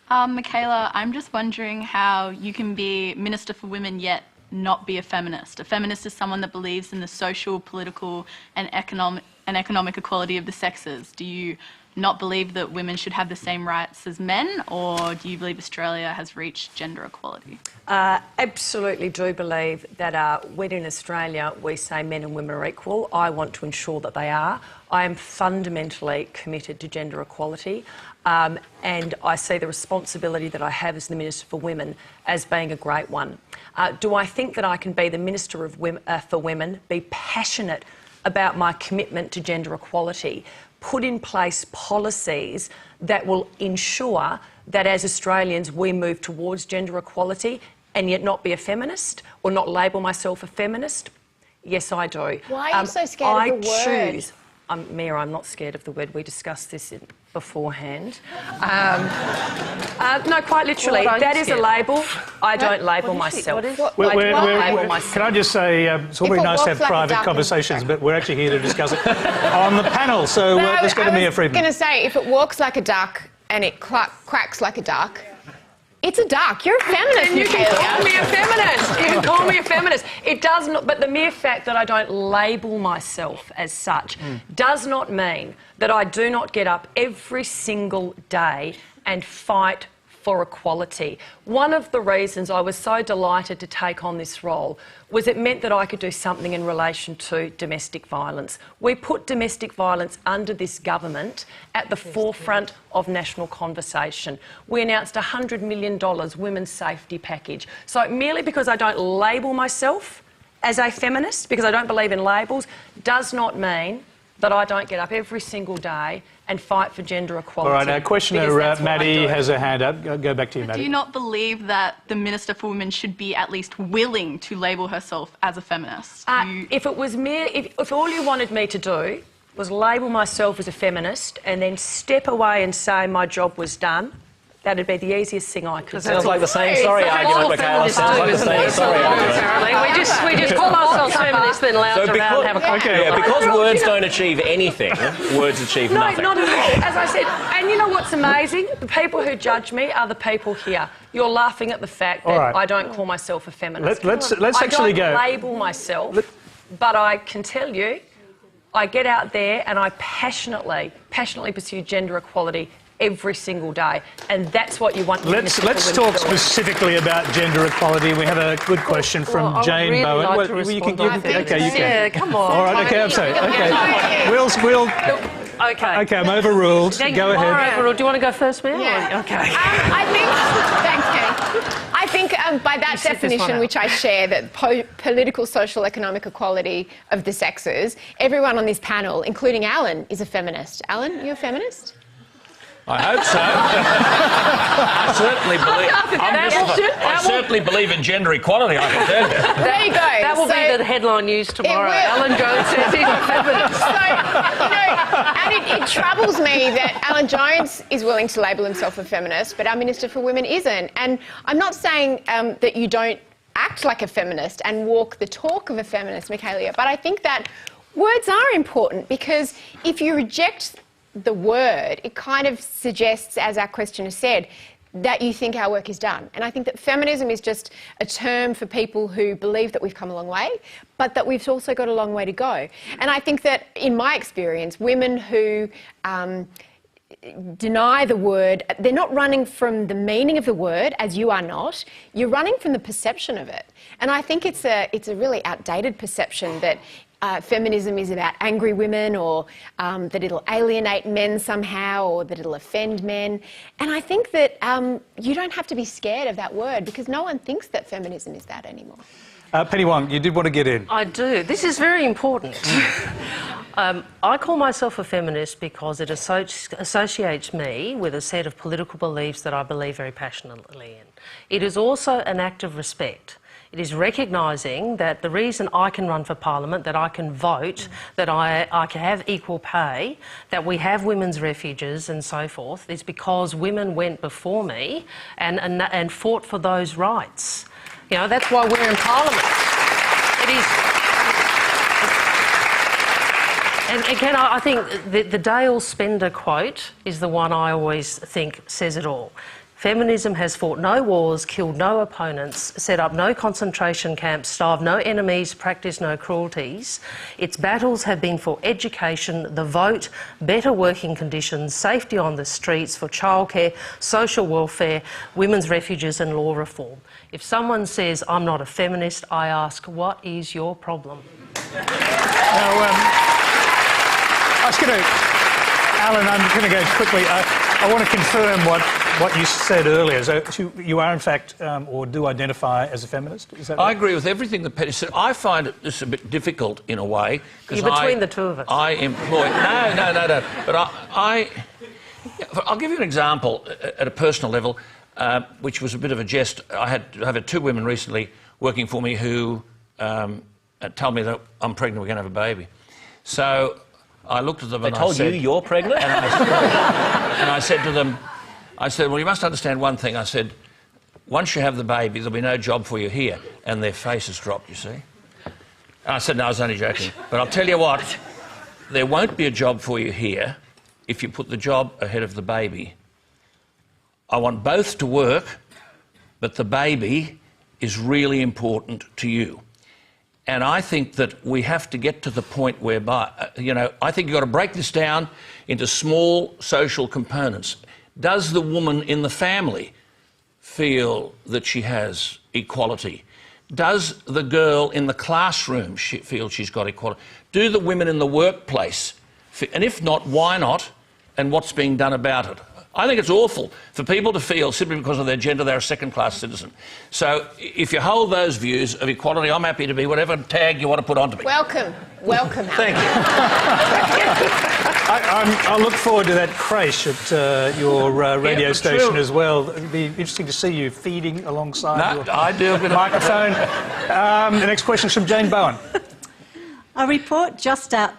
Michaela, I'm just wondering how you can be Minister for Women yet not be a feminist. A feminist is someone that believes in the social, political and economic equality of the sexes. Do you not believe that women should have the same rights as men, or do you believe Australia has reached gender equality? Absolutely do believe that when in Australia we say men and women are equal, I want to ensure that they are. I am fundamentally committed to gender equality, and I see the responsibility that I have as the Minister for Women as being a great one. Do I think that I can be the Minister for Women, be passionate about my commitment to gender equality, put in place policies that will ensure that as Australians we move towards gender equality and yet not be a feminist or not label myself a feminist? Yes, I do. Why are you so scared of the word? Mayor, I'm not scared of the word. We discussed this beforehand. No, quite literally, that is a label. I don't label myself. Can I just say, it's all very nice to have private conversations, but we're actually here to discuss it on the panel. So let's go to Mia Freedman. I was going to say, if it walks like a duck and it quacks like a duck, it's a duck. You're a feminist, You can call me a feminist. You can call me a feminist. It does not, but the mere fact that I don't label myself as such does not mean that I do not get up every single day and fight for equality. One of the reasons I was so delighted to take on this role was it meant that I could do something in relation to domestic violence. We put domestic violence under this government at the forefront of national conversation. We announced a $100 million women's safety package. So merely because I don't label myself as a feminist, because I don't believe in labels, does not mean that I don't get up every single day and fight for gender equality. All right, now Questioner Maddie has her hand up. Go back to you, Maddie. Do you not believe that the Minister for Women should be at least willing to label herself as a feminist? If it was if all you wanted me to do was label myself as a feminist and then step away and say my job was done, that'd be the easiest thing I could do. Sounds like the same sorry argument, Michaela. Sounds like the same sorry argument. We just call ourselves feminists, then lounge around and have a cocktail. Okay, because words don't achieve anything, words achieve nothing. No, not at all. As I said, and you know what's amazing? The people who judge me are the people here. You're laughing at the fact that I don't call myself a feminist. Let's actually go. I don't label myself, but I can tell you, I get out there and I passionately pursue gender equality every single day, and that's what you want. Let's talk specifically about gender equality. We have a good question from Jane really Bowen. Like to you can. Yeah, come on. All right. Okay. I'm sorry. Okay. We'll. Okay. I'm overruled. Go ahead. Overruled. Do you want to go first, Mel? Yeah. Okay. I think by that definition, which I share, that political, social, economic equality of the sexes, everyone on this panel, including Alan, is a feminist. Alan, you a feminist? I hope so. I certainly believe in gender equality, I can tell you. There you go. That will be the headline news tomorrow. Alan Jones says he's a feminist. And it troubles me that Alan Jones is willing to label himself a feminist, but our Minister for Women isn't. And I'm not saying that you don't act like a feminist and walk the talk of a feminist, Michaelia, but I think that words are important, because if you reject the word, it kind of suggests, as our questioner said, that you think our work is done. And I think that feminism is just a term for people who believe that we've come a long way, but that we've also got a long way to go. And I think that, in my experience, women who deny the word, they're not running from the meaning of the word, as you are not. You're running from the perception of it. And I think it's a really outdated perception that feminism is about angry women, or that it'll alienate men somehow, or that it'll offend men. And I think that you don't have to be scared of that word, because no one thinks that feminism is that anymore. Penny Wong, you did want to get in. I do. This is very important. I call myself a feminist because it associates me with a set of political beliefs that I believe very passionately in. It is also an act of respect. It is recognising that the reason I can run for Parliament, that I can vote, that I can have equal pay, that we have women's refuges and so forth, is because women went before me and fought for those rights. You know, that's why we're in Parliament. It is. And again, I think the Dale Spender quote is the one I always think says it all. Feminism has fought no wars, killed no opponents, set up no concentration camps, starved no enemies, practised no cruelties. Its battles have been for education, the vote, better working conditions, safety on the streets, for childcare, social welfare, women's refuges and law reform. If someone says, I'm not a feminist, I ask, what is your problem? Now, I was going to... Alan, I'm going to go quickly. I want to confirm what you said earlier. So you are, in fact, or do identify as a feminist? Is that right? I agree with everything that Penny said. I find this a bit difficult in a way. You're between the two of us. I employ... No. But I'll give you an example at a personal level, which was a bit of a jest. I've had two women recently working for me who told me that I'm pregnant, we're going to have a baby. So I looked at them and I said... They told you you're pregnant? And I said to them, well, you must understand one thing. I said, once you have the baby, there'll be no job for you here. And their faces dropped, you see. And I said, no, I was only joking. But I'll tell you what, there won't be a job for you here if you put the job ahead of the baby. I want both to work, but the baby is really important to you. And I think that we have to get to the point whereby, I think you've got to break this down into small social components. Does the woman in the family feel that she has equality? Does the girl in the classroom feel she's got equality? Do the women in the workplace? And if not, why not? And what's being done about it? I think it's awful for people to feel simply because of their gender they're a second-class citizen. So if you hold those views of equality, I'm happy to be whatever tag you want to put onto me. Welcome. Thank you. I look forward to that creche at your radio station as well. It'd be interesting to see you feeding alongside your I do a bit microphone. The next question is from Jane Bowen. A report just out